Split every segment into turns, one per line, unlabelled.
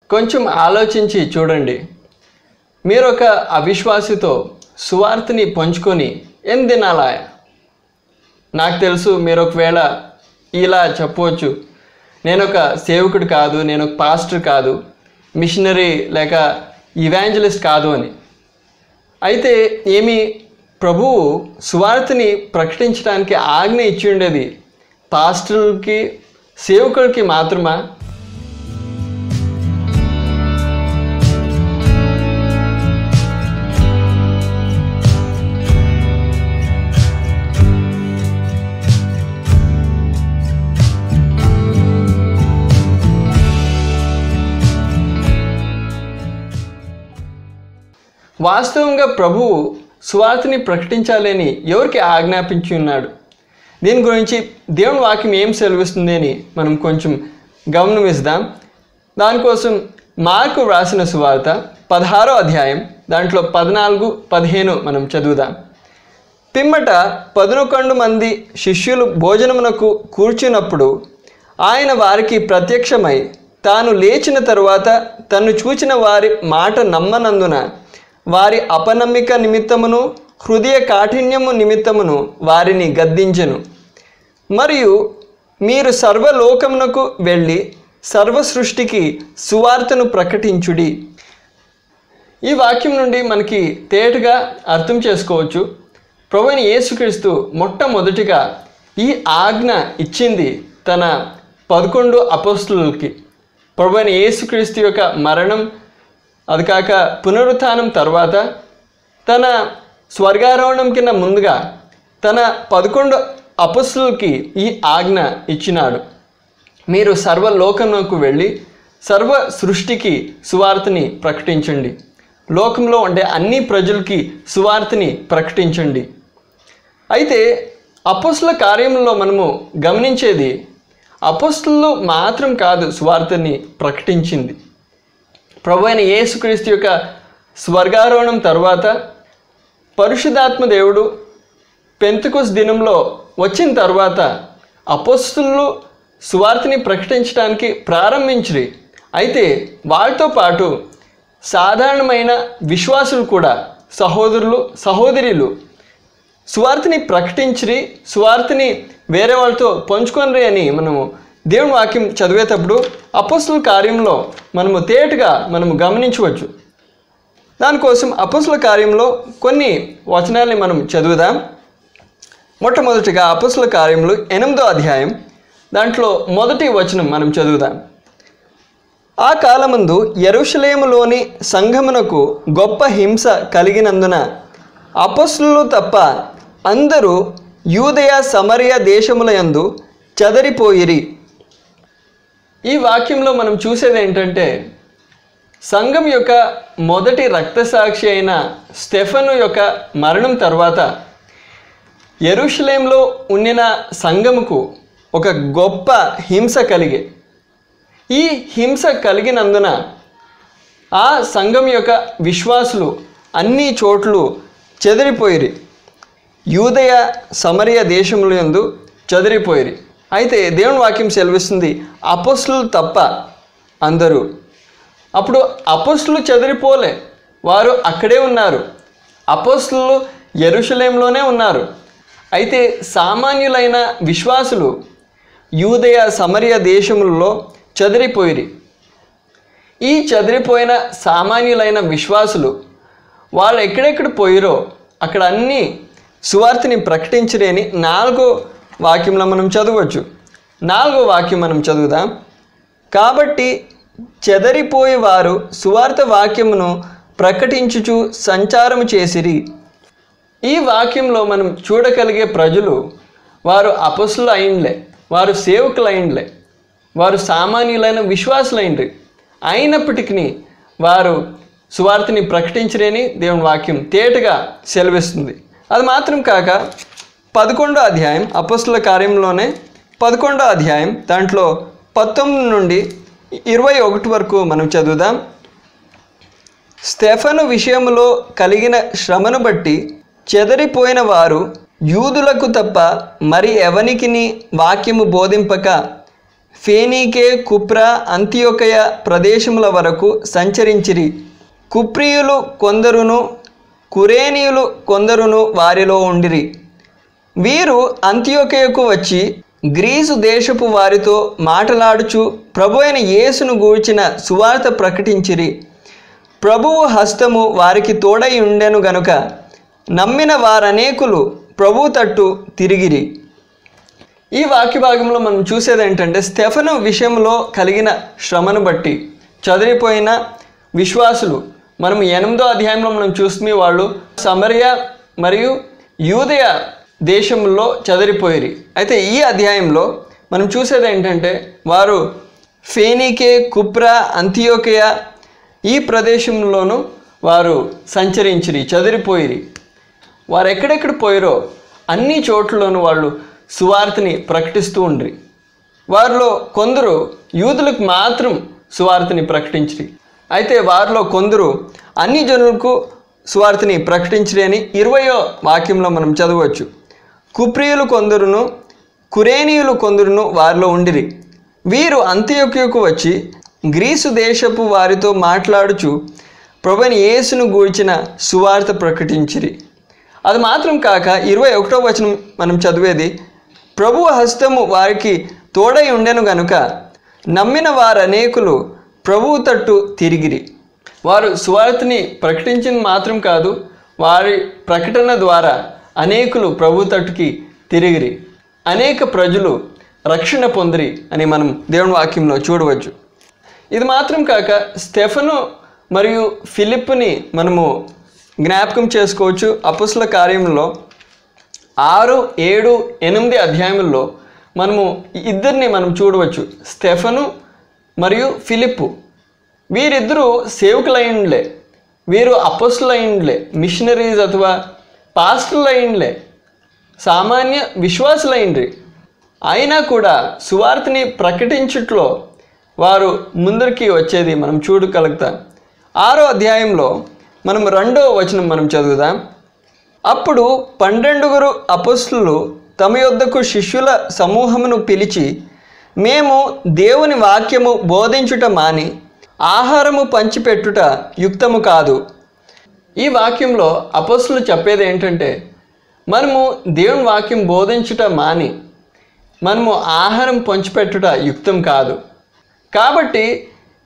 కొంచెం ఆలోచించి చూడండి. మీరు ఒక అవిశ్వాసితో సువార్తని పంచుకొని ఏం తినాలా? నాకు తెలుసు మీరు ఒకవేళ ఇలా చెప్పవచ్చు, నేను ఒక సేవకుడు కాదు, నేను ఒక పాస్టర్ కాదు, మిషనరీ లేక ఇవాంజలిస్ట్ కాదు అని. అయితే ఏమి ప్రభువు సువార్తని ప్రకటించడానికి ఆజ్ఞ ఇచ్చి ఉండేది పాస్టర్లకి సేవకులకి మాత్రమా? వాస్తవంగా ప్రభువు సువార్తని ప్రకటించాలని ఎవరికి ఆజ్ఞాపించి ఉన్నాడు? దీని గురించి దేవుని వాక్యం ఏం సెలవిస్తుంది అని మనం కొంచెం గమనిద్దాం. దానికోసం మార్కు వ్రాసిన సువార్త 16వ అధ్యాయం దాంట్లో 14-15 మనం చదువుదాం. పిమ్మట 11 మంది శిష్యులు భోజనమునకు కూర్చున్నప్పుడు ఆయన వారికి ప్రత్యక్షమై తాను లేచిన తరువాత తను చూచిన వారి మాట నమ్మనందున వారి అపనమ్మిక నిమిత్తమును హృదయ కాఠిన్యము నిమిత్తమును వారిని గద్దించెను. మరియు మీరు సర్వలోకమునకు వెళ్ళి సర్వ సృష్టికి సువార్తను ప్రకటించుడి. ఈ వాక్యం నుండి మనకి తేటగా అర్థం చేసుకోవచ్చు, ప్రభువైన యేసుక్రీస్తు మొట్టమొదటిగా ఈ ఆజ్ఞ ఇచ్చింది తన 11 అపోస్తలులకి. ప్రభువైన యేసుక్రీస్తు యొక్క మరణం, అది కాక పునరుత్థానం తర్వాత తన స్వర్గారోహణం కింద ముందుగా తన 11 అపోస్తలులకి ఈ ఆజ్ఞ ఇచ్చినాడు. మీరు సర్వలోకంలోకి వెళ్ళి సర్వ సృష్టికి సువార్తని ప్రకటించండి. లోకంలో ఉండే అన్ని ప్రజలకి సువార్తని ప్రకటించండి. అయితే అపోస్తల కార్యంలో మనము గమనించేది అపోస్తలు మాత్రం కాదు సువార్తని ప్రకటించింది. ప్రభువైన యేసుక్రీస్తు యొక్క స్వర్గారోహణం తర్వాత పరిశుద్ధాత్మ దేవుడు పెంతెకొస్తు దినంలో వచ్చిన తర్వాత అపోస్తలు సువార్తని ప్రకటించడానికి ప్రారంభించిరి. అయితే వాళ్ళతో పాటు సాధారణమైన విశ్వాసులు కూడా, సహోదరులు సహోదరులు సువార్తని ప్రకటించిరి, సువార్తని వేరే వాళ్ళతో పంచుకొనరి అని మనము దేవుని వాక్యం చదివేటప్పుడు అపోస్తల కార్యంలో మనము తేటగా మనము గమనించవచ్చు. దానికోసం అపోస్తల కార్యంలో కొన్ని వచనాలని మనం చదువుదాం. మొట్టమొదటిగా అపోస్తల కార్యములు 8వ అధ్యాయం దాంట్లో 1వ వచనం మనం చదువుదాం. ఆ కాలమందు యెరూషలేములోని సంఘమునకు గొప్ప హింస కలిగినందున అపోస్తలులు తప్ప అందరూ యూదయ సమరయ దేశములయందు చెదరిపోయిరి. ఈ వాక్యంలో మనం చూసేది ఏంటంటే, సంఘం యొక్క మొదటి రక్తసాక్షి అయిన స్టెఫను యొక్క మరణం తర్వాత యెరూషలేంలో ఉండిన సంఘముకు ఒక గొప్ప హింస కలిగే. ఈ హింస కలిగినందున ఆ సంఘం యొక్క విశ్వాసులు అన్ని చోట్లు చెదిరిపోయిరి. యూదయ సమరయ దేశములందు చెదిరిపోయిరి. అయితే దేవుని వాక్యం సెలవిస్తుంది అపోస్తలులు తప్ప అందరూ. అప్పుడు అపోస్తలులు చెదిరిపోలే, వారు అక్కడే ఉన్నారు. అపోస్తలులు యెరూషలేంలోనే ఉన్నారు. అయితే సామాన్యులైన విశ్వాసులు యూదయ సమరయ దేశములలో చెదిరిపోయిరి. ఈ చెదిరిపోయిన సామాన్యులైన విశ్వాసులు వాళ్ళు ఎక్కడెక్కడ పోయిరో అక్కడ అన్నీ సువార్తని ప్రకటించలేని 4వ వాక్యంలో మనం చదవచ్చు. 4వ వాక్యం మనం చదువుదాం. కాబట్టి చెదరిపోయి వారు సువార్త వాక్యమును ప్రకటించుచు సంచారము చేసిరి. ఈ వాక్యంలో మనం చూడగలిగే ప్రజలు వారు అపోస్తలులు అయిండ్లే, వారు సేవకులు అయిండ్లే, వారు సామాన్యులైన విశ్వాసులు అయిండ్రి. అయినప్పటికీ వారు సువార్తని ప్రకటించలేని దేవుని వాక్యం తేటగా సెలవిస్తుంది. అది మాత్రం కాక 11వ అధ్యాయం అపోస్తల కార్యంలోనే 11వ అధ్యాయం దాంట్లో 19 నుండి 21 వరకు మనం చదువుదాం. స్టెఫను విషయములో కలిగిన శ్రమను బట్టి చెదరిపోయిన వారు యూదులకు తప్ప మరి ఎవనికిని వాక్యము బోధింపక ఫేనీకే, కుప్ర, అంతియొకయ ప్రదేశముల వరకు సంచరించిరి. కుప్రియులు కొందరును కురేనీయులు కొందరును వారిలో ఉండిరి. వీరు అంతియొకయకు వచ్చి గ్రీసు దేశపు వారితో మాటలాడుచు ప్రభు అయిన యేసును గూర్చిన సువార్త ప్రకటించిరి. ప్రభువు హస్తము వారికి తోడై ఉండెను గనుక నమ్మిన వారనేకులు ప్రభు తట్టు తిరిగిరి. ఈ వాక్య భాగంలో మనం చూసేది ఏంటంటే, స్టెఫను విషయంలో కలిగిన శ్రమను బట్టి చదివిపోయిన విశ్వాసులు, మనం 8వ అధ్యాయంలో మనం చూస్తే వాళ్ళు సమరయ మరియు యూదయ దేశంలో చెదిరిపోయిరి. అయితే ఈ అధ్యాయంలో మనం చూసేది ఏంటంటే, వారు ఫేనీకే, కుప్ర, అంతియొకయ ఈ ప్రదేశంలోనూ వారు సంచరించిరి, చెదిరిపోయిరి. వారు ఎక్కడెక్కడ పోయిరో అన్ని చోట్లలోనూ వాళ్ళు సువార్తని ప్రకటిస్తూ ఉండ్రి. వారిలో కొందరు యూదులకు మాత్రం సువార్తని ప్రకటించిరి. అయితే వారిలో కొందరు అన్ని జనులకు సువార్తని ప్రకటించిరి అని 20వ వాక్యంలో మనం చదవచ్చు. కుప్రియులు కొందరును కురేనీయులు కొందరును వారిలో ఉండిరి. వీరు అంతియొకయకు వచ్చి గ్రీసు దేశపు వారితో మాట్లాడుచు ప్రభువైన యేసును గూర్చిన సువార్త ప్రకటించిరి. అది మాత్రం కాక 21వ వచనం మనం చదివేది, ప్రభు హస్తము వారికి తోడై ఉండెను గనుక నమ్మిన వారనేకులు ప్రభువు తట్టు తిరిగిరి. వారు సువార్తని ప్రకటించింది మాత్రం కాదు, వారి ప్రకటన ద్వారా అనేకులు ప్రభు తట్టుకి తిరిగిరి. అనేక ప్రజలు రక్షణ పొందిరి అని మనం దేవుని వాక్యంలో చూడవచ్చు. ఇది మాత్రం కాక స్టెఫను మరియు ఫిలిప్పుని మనము జ్ఞాపకం చేసుకోవచ్చు. అపొస్తలుల కార్యములో 6, 7, 8 అధ్యాయముల్లో మనము ఇద్దరిని మనం చూడవచ్చు, స్టెఫను మరియు ఫిలిప్పు. వీరిద్దరూ సేవకులైండ్లే, వీరు అపొస్తలులైండ్లే, మిషనరీస్ అథవా పాస్టర్లైండ్లే, సామాన్య విశ్వాసులైండ్రి. అయినా కూడా సువార్తని ప్రకటించుట్లో వారు ముందరికి వచ్చేది మనం చూడగలుగుతాం. 6వ అధ్యాయంలో మనం 2వ వచనం మనం చదువుదాం. అప్పుడు 12 అపొస్తలులు తమ యొద్దకు శిష్యుల సమూహమును పిలిచి, మేము దేవుని వాక్యము బోధించుట మాని ఆహారము పంచిపెట్టుట యుక్తము కాదు. ఈ వాక్యంలో అపొస్తలులు చెప్పేది ఏంటంటే, మనము దేవుని వాక్యం బోధించుట మాని మనము ఆహారం పంచిపెట్టుట యుక్తం కాదు. కాబట్టి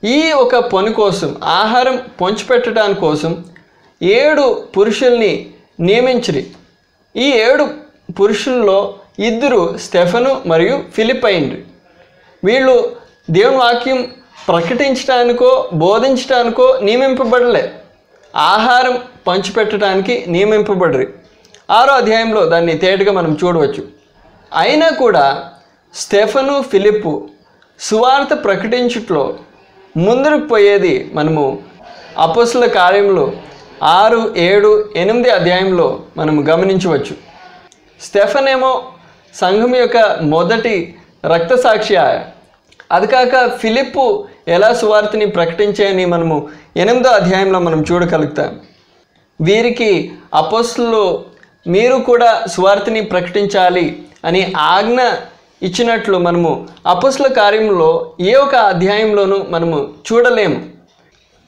ఈ ఒక పని కోసం, ఆహారం పంచిపెట్టడానికి కోసం 7 పురుషుల్ని నియమించిరి. ఈ 7 పురుషుల్లో 2 స్టెఫను మరియు ఫిలిప్ అయిండ్రి. వీళ్ళు దేవుని వాక్యం ప్రకటించడానికో బోధించడానికో నియమింపబడలే, ఆహారం పంచిపెట్టడానికి నియమింపబడ్రి. 6వ అధ్యాయంలో దాన్ని తేటగా మనం చూడవచ్చు. అయినా కూడా స్టెఫను, ఫిలిప్పు సువార్త ప్రకటించుట్లో ముందుకు పోయేది మనము అపొస్తలుల కార్యములు 6, 7, 8 అధ్యాయంలో మనం గమనించవచ్చు. స్టెఫనేమో సంఘం యొక్క మొదటి రక్తసాక్షి. అది కాక ఫిలిప్పు ఎలా సువార్తని ప్రకటించాయని మనము 8వ అధ్యాయంలో మనం చూడగలుగుతాం. వీరికి అపొస్తలులు మీరు కూడా సువార్తని ప్రకటించాలి అని ఆజ్ఞ ఇచ్చినట్లు మనము అపొస్తలుల కార్యంలో ఏ ఒక అధ్యాయంలోనూ మనము చూడలేము.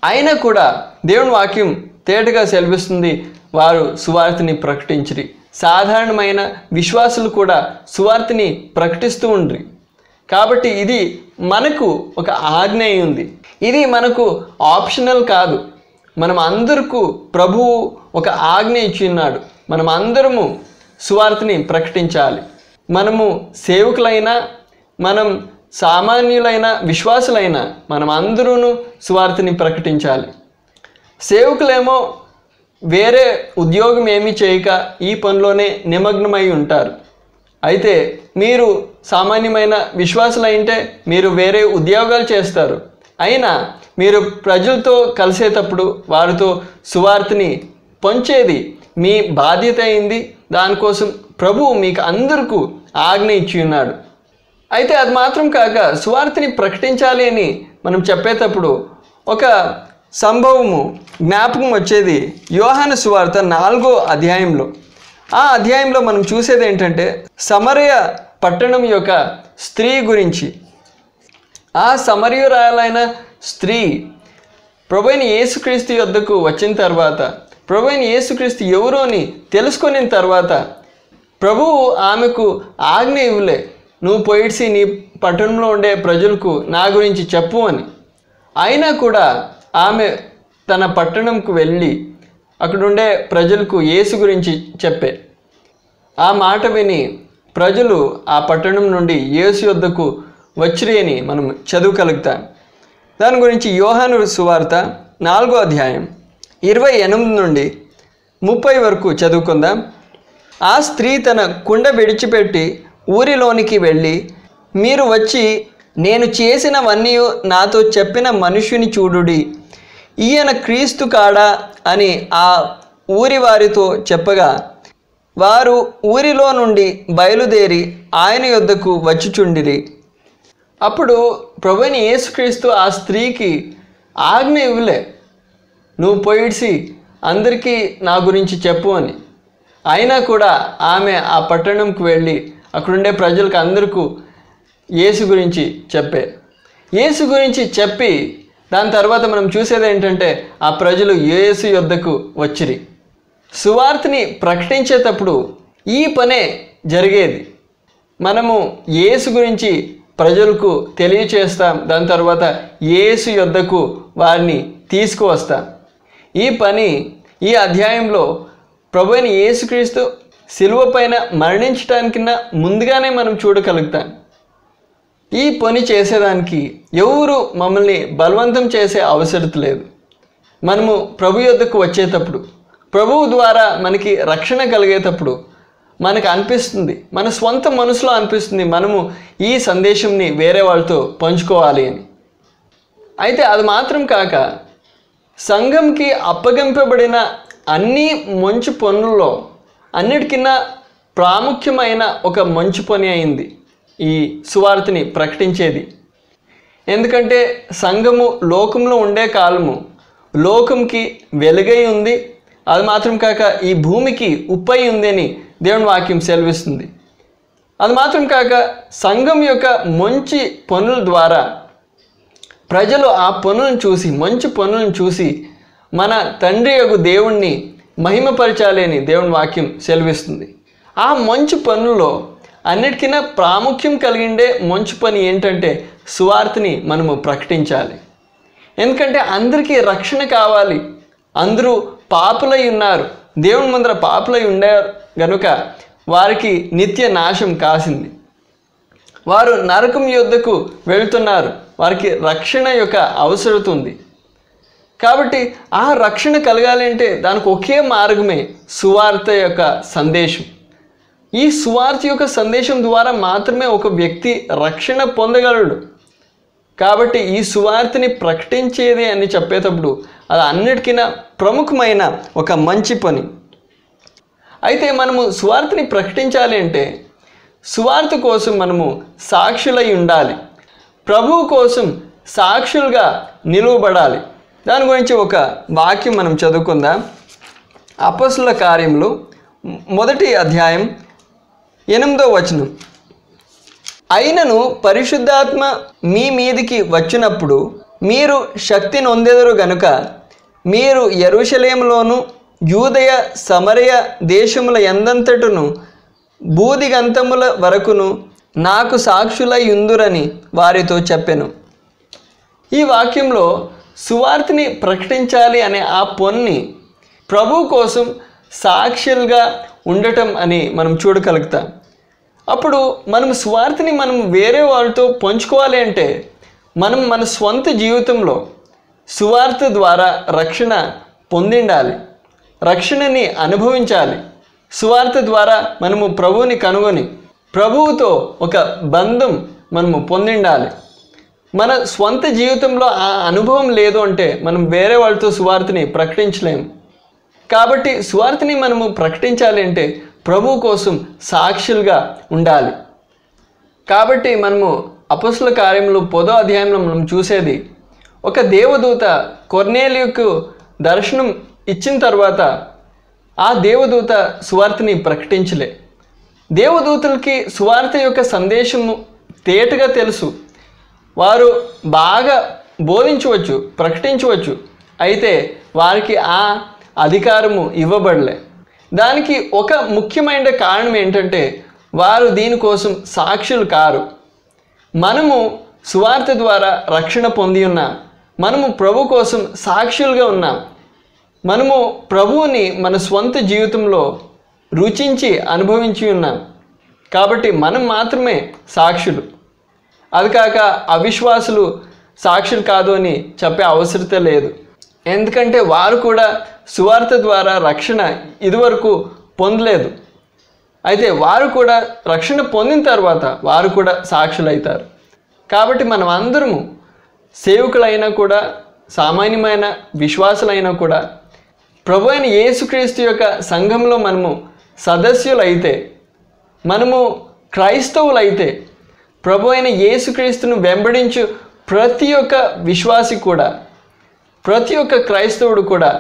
అయినా కూడా దేవుని వాక్యం తేటగా సెలవిస్తుంది, వారు సువార్తని ప్రకటించిరి. సాధారణమైన విశ్వాసులు కూడా సువార్తని ప్రకటిస్తూ ఉండ్రి. కాబట్టి ఇది మనకు ఒక ఆజ్ఞ ఉంది. ఇది మనకు ఆప్షనల్ కాదు. మనం అందరికీ ప్రభువు ఒక ఆజ్ఞ ఇచ్చి ఉన్నాడు. మనం అందరము సువార్తని ప్రకటించాలి. మనము సేవకులైనా, మనం సామాన్యులైన విశ్వాసులైనా, మనం అందరూ సువార్తని ప్రకటించాలి. సేవకులేమో వేరే ఉద్యోగం ఏమీ చేయక ఈ పనిలోనే నిమగ్నమై ఉంటారు. అయితే మీరు సామాన్యమైన విశ్వాసులైంటే మీరు వేరే ఉద్యోగాలు చేస్తారు. అయినా మీరు ప్రజలతో కలిసేటప్పుడు వారితో సువార్తని పంచేది మీ బాధ్యత అయింది. దానికోసం ప్రభువు మీకు అందరికీ ఆజ్ఞ ఇచ్చి ఉన్నాడు. అయితే అది మాత్రం కాక సువార్తని ప్రకటించాలి అని మనం చెప్పేటప్పుడు ఒక సంభవము జ్ఞాపకం వచ్చేది. యోహాను సువార్త 4వ అధ్యాయంలో, ఆ అధ్యాయంలో మనం చూసేది ఏంటంటే, సమరయ పట్టణం యొక్క స్త్రీ గురించి. ఆ సమరయురాలైన స్త్రీ ప్రభువైన యేసుక్రీస్తు యొద్దకు వచ్చిన తర్వాత, ప్రభువైన యేసుక్రీస్తు ఎవరో అని తెలుసుకున్న తర్వాత ప్రభువు ఆమెకు ఆజ్ఞ ఇవ్వలే, నువ్వు పోయిడ్సి నీ పట్టణంలో ఉండే ప్రజలకు నా గురించి చెప్పు అని. అయినా కూడా ఆమె తన పట్టణంకు వెళ్ళి అక్కడుండే ప్రజలకు యేసు గురించి చెప్పే. ఆ మాట విని ప్రజలు ఆ పట్టణం నుండి యేసు యొద్దకు వచ్చిరి అని మనం చదవగలుగుతాం. దాని గురించి యోహాను సువార్త 4వ అధ్యాయం 28 నుండి 30 వరకు చదువుకుందాం. ఆ స్త్రీ తన కుండ విడిచిపెట్టి ఊరిలోనికి వెళ్ళి, మీరు వచ్చి నేను చేసినవన్నీ నాతో చెప్పిన మనుష్యుని చూడుడి, ఈయన క్రీస్తు కాడా అని ఆ ఊరి వారితో చెప్పగా, వారు ఊరిలో నుండి బయలుదేరి ఆయన యొద్దకు వచ్చుచుండిరి. అప్పుడు ప్రభువైన యేసుక్రీస్తు ఆ స్త్రీకి ఆజ్ఞ ఇవ్వలే, నువ్వు పోయిడ్సి అందరికీ నా గురించి చెప్పు అని. అయినా కూడా ఆమె ఆ పట్టణంకు వెళ్ళి అక్కడుండే ప్రజలకు అందరికీ యేసు గురించి చెప్పే. యేసు గురించి చెప్పి దాని తర్వాత మనం చూసేది ఏంటంటే ఆ ప్రజలు యేసు యొద్దకు వచ్చిరి. సువార్తని ప్రకటించేటప్పుడు ఈ పనే జరిగేది. మనము యేసు గురించి ప్రజలకు తెలియచేస్తాం, దాని తర్వాత యేసు యొద్దకు వారిని తీసుకువస్తాం. ఈ పని ఈ అధ్యాయంలో ప్రభువైన యేసుక్రీస్తు శిలువ పైన మరణించడానికన్నా ముందుగానే మనం చూడగలుగుతాం. ఈ పని చేసేదానికి ఎవరు మమ్మల్ని బలవంతం చేసే అవసరం లేదు. మనము ప్రభు యొద్దకు వచ్చేటప్పుడు, ప్రభువు ద్వారా మనకి రక్షణ కలిగేటప్పుడు మనకు అనిపిస్తుంది, మన స్వంత మనసులో అనిపిస్తుంది, మనము ఈ సందేశంని వేరే వాళ్ళతో పంచుకోవాలి అని. అయితే అది మాత్రం కాక సంఘంకి అప్పగింపబడిన అన్ని మంచి పనుల్లో అన్నిటికన్నా ప్రాముఖ్యమైన ఒక మంచి పని అయింది ఈ సువార్తని ప్రకటించేది. ఎందుకంటే సంఘము లోకంలో ఉండే కాలము లోకంకి వెలుగై ఉంది, అది మాత్రం కాక ఈ భూమికి ఉప్పై ఉంది అని దేవుని వాక్యం సెలవిస్తుంది. అది మాత్రం కాక సంఘం యొక్క మంచి పనుల ద్వారా ప్రజలు ఆ పనులను చూసి, మంచి పనులను చూసి మన తండ్రి యొక్క దేవుణ్ణి మహిమపరచాలి అని దేవుని వాక్యం సెలవిస్తుంది. ఆ మంచి పనుల్లో అన్నిటికన్నా ప్రాముఖ్యం కలిగిండే మంచి పని ఏంటంటే సువార్తని మనము ప్రకటించాలి. ఎందుకంటే అందరికీ రక్షణ కావాలి. అందరూ పాపులై ఉన్నారు, దేవుని ముందర పాపులై ఉండారు గనుక వారికి నిత్య నాశం కాసింది. వారు నరకం యొద్దకు వెళ్తున్నారు, వారికి రక్షణ యొక్క అవసరం ఉంది. కాబట్టి ఆ రక్షణ కలగాలి అంటే దానికి ఒకే మార్గమే సువార్త యొక్క సందేశం. ఈ సువార్త యొక్క సందేశం ద్వారా మాత్రమే ఒక వ్యక్తి రక్షణ పొందగలడు. కాబట్టి ఈ సువార్తని ప్రకటించేది అని చెప్పేటప్పుడు అది అన్నిటికన్నా ప్రముఖమైన ఒక మంచి పని. అయితే మనము సువార్తని ప్రకటించాలి అంటే సువార్త కోసం మనము సాక్షులై ఉండాలి, ప్రభువు కోసం సాక్షులుగా నిలువబడాలి. దాని గురించి ఒక వాక్యం మనం చదువుకుందాం. అపొస్తలుల కార్యములు 1వ అధ్యాయం 8వ వచనం. అయినను పరిశుద్ధాత్మ మీ మీదికి వచ్చినప్పుడు మీరు శక్తి నొందెదరు గనుక మీరు యెరూషలేములోను యూదయ సమరయ దేశముల యందంతటను బూదిగంతముల వరకును నాకు సాక్షులై యుందురని వారితో చెప్పెను. ఈ వాక్యంలో సువార్తని ప్రకటించాలి అనే ఆ పని ప్రభు కోసం సాక్షులుగా ఉండటం అని మనం చూడగలుగుతాం. అప్పుడు మనం సువార్తని మనం వేరే వాళ్ళతో పంచుకోవాలి అంటే మనం మన స్వంత జీవితంలో సువార్త ద్వారా రక్షణ పొందిండాలి, రక్షణని అనుభవించాలి. సువార్త ద్వారా మనము ప్రభువుని కనుగొని ప్రభువుతో ఒక బంధం మనము పొందిండాలి. మన స్వంత జీవితంలో ఆ అనుభవం లేదు అంటే మనం వేరే వాళ్ళతో సువార్తని ప్రకటించలేము. కాబట్టి సువార్తని మనము ప్రకటించాలి అంటే ప్రభు కోసం సాక్షులుగా ఉండాలి. కాబట్టి మనము అపొస్తలుల కార్యములు 10వ అధ్యాయంలో మనం చూసేది, ఒక దేవదూత కొర్నేలియుకు దర్శనం ఇచ్చిన తర్వాత ఆ దేవదూత సువార్తని ప్రకటించలే. దేవదూతలకి సువార్త యొక్క సందేశము తేటగా తెలుసు. వారు బాగా బోధించవచ్చు, ప్రకటించవచ్చు, అయితే వారికి ఆ అధికారము ఇవ్వబడలే. దానికి ఒక ముఖ్యమైన కారణం ఏంటంటే వారు దీనికోసం సాక్షులు కారు. మనము సువార్త ద్వారా రక్షణ పొంది ఉన్నాం. మనము ప్రభు కోసం సాక్షులుగా ఉన్నాం. మనము ప్రభువుని మన స్వంత జీవితంలో రుచించి అనుభవించి ఉన్నాం. కాబట్టి మనం మాత్రమే సాక్షులు. అది కాక అవిశ్వాసులు సాక్షులు కాదు అని చెప్పే అవసరత లేదు. ఎందుకంటే వారు కూడా సువార్త ద్వారా రక్షణ ఇదివరకు పొందలేదు. అయితే వారు కూడా రక్షణ పొందిన తర్వాత వారు కూడా సాక్షులు అవుతారు. కాబట్టి మనం అందరము సేవకులైనా కూడా, సామాన్యమైన విశ్వాసులైనా కూడా ప్రభు అయిన యేసుక్రీస్తు యొక్క సంఘంలో మనము సదస్యులైతే, మనము క్రైస్తవులైతే, ప్రభు అయిన యేసుక్రీస్తును వెంబడించు ప్రతి ఒక్క విశ్వాసి కూడా, ప్రతి ఒక్క క్రైస్తవుడు కూడా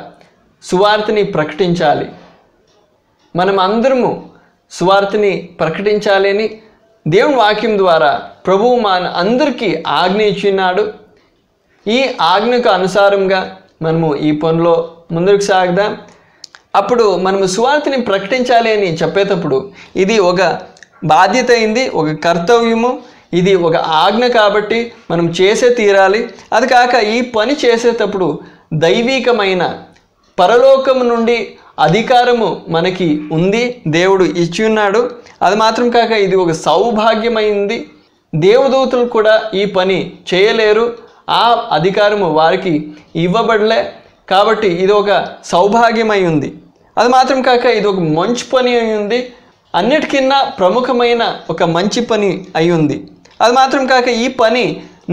సువార్తని ప్రకటించాలి. మనం అందరము సువార్తని ప్రకటించాలి అని దేవుని వాక్యం ద్వారా ప్రభువు మన అందరికీ ఆజ్ఞ ఇచ్చినాడు. ఈ ఆజ్ఞకు అనుసారంగా మనము ఈ పనిలో ముందుకు సాగుదాం. అప్పుడు మనము సువార్తని ప్రకటించాలి అని చెప్పేటప్పుడు ఇది ఒక బాధ్యత అయింది, ఒక కర్తవ్యము, ఇది ఒక ఆజ్ఞ కాబట్టి మనం చేసే తీరాలి. అది కాక ఈ పని చేసేటప్పుడు దైవికమైన పరలోకము నుండి అధికారము మనకి ఉంది, దేవుడు ఇచ్చి ఉన్నాడు. అది మాత్రం కాక ఇది ఒక సౌభాగ్యమైంది. దేవదూతలు కూడా ఈ పని చేయలేరు, ఆ అధికారము వారికి ఇవ్వబడలే. కాబట్టి ఇది ఒక సౌభాగ్యమై ఉంది. అది మాత్రం కాక ఇది ఒక మంచి పని అయి ఉంది, అన్నిటికన్నా ప్రముఖమైన ఒక మంచి పని అయి ఉంది. అది మాత్రం కాక ఈ పని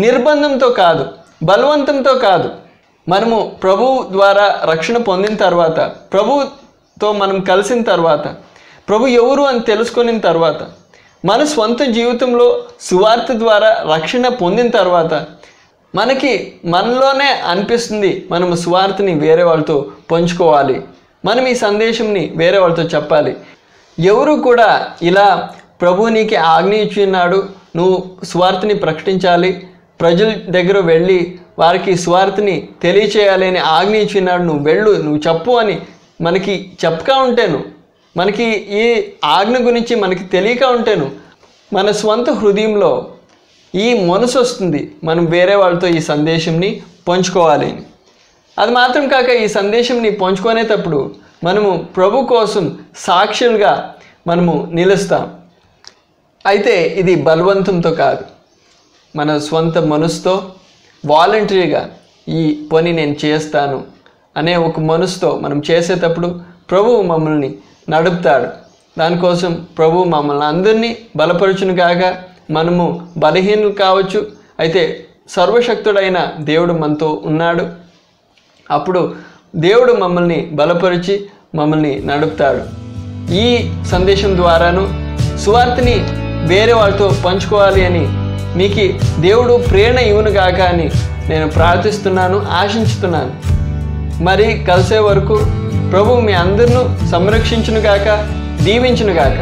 నిర్బంధంతో కాదు, బలవంతంతో కాదు. మనము ప్రభు ద్వారా రక్షణ పొందిన తర్వాత, ప్రభుతో మనం కలిసిన తర్వాత, ప్రభు ఎవరు అని తెలుసుకున్న తర్వాత, మన స్వంత జీవితంలో సువార్త ద్వారా రక్షణ పొందిన తర్వాత మనలోనే అనిపిస్తుంది మనము సువార్తని వేరే వాళ్ళతో పంచుకోవాలి, మనం ఈ సందేశంని వేరే వాళ్ళతో చెప్పాలి. ఎవరు కూడా ఇలా ప్రభు నీకు ఆజ్ఞ ఇచ్చినాడు, నువ్వు సువార్తని ప్రకటించాలి, ప్రజల దగ్గర వెళ్ళి వారికి సువార్తని తెలియచేయాలి అని ఆజ్ఞ ఇచ్చినాడు, నువ్వు వెళ్ళు, నువ్వు చెప్పు అని మనకి చెప్పక ఉంటేను, మనకి ఈ ఆజ్ఞ గురించి మనకి తెలియక ఉంటేను, మన స్వంత హృదయంలో ఈ మనసు వస్తుంది మనం వేరే వాళ్ళతో ఈ సందేశంని పంచుకోవాలి. అది మాత్రం కాక ఈ సందేశంని పంచుకునేటప్పుడు మనము ప్రభు కోసం సాక్షులుగా మనము నిలుస్తాం. అయితే ఇది బలవంతంతో కాదు, మన స్వంత మనసుతో వాలంటరీగా ఈ పని నేను చేస్తాను అనే ఒక మనసుతో మనం చేసేటప్పుడు ప్రభువు మమ్మల్ని నడుపుతాడు. దానికోసం ప్రభువు మమ్మల్ని అందరినీ బలపరచును కాక, మనము బలహీనులు కావచ్చు, అయితే సర్వశక్తుడైన దేవుడు మనతో ఉన్నాడు. అప్పుడు దేవుడు మమ్మల్ని బలపరిచి మమ్మల్ని నడుపుతాడు. ఈ సందేశం ద్వారాను సువార్తని వేరే వాళ్ళతో పంచుకోవాలి అని మీకు దేవుడు ప్రేరణ ఇవ్వను గాక అని నేను ప్రార్థిస్తున్నాను, ఆశించుతున్నాను. మరి కలిసే వరకు ప్రభు మీ అందరినూ సంరక్షించును గాక, దీవించును గాక.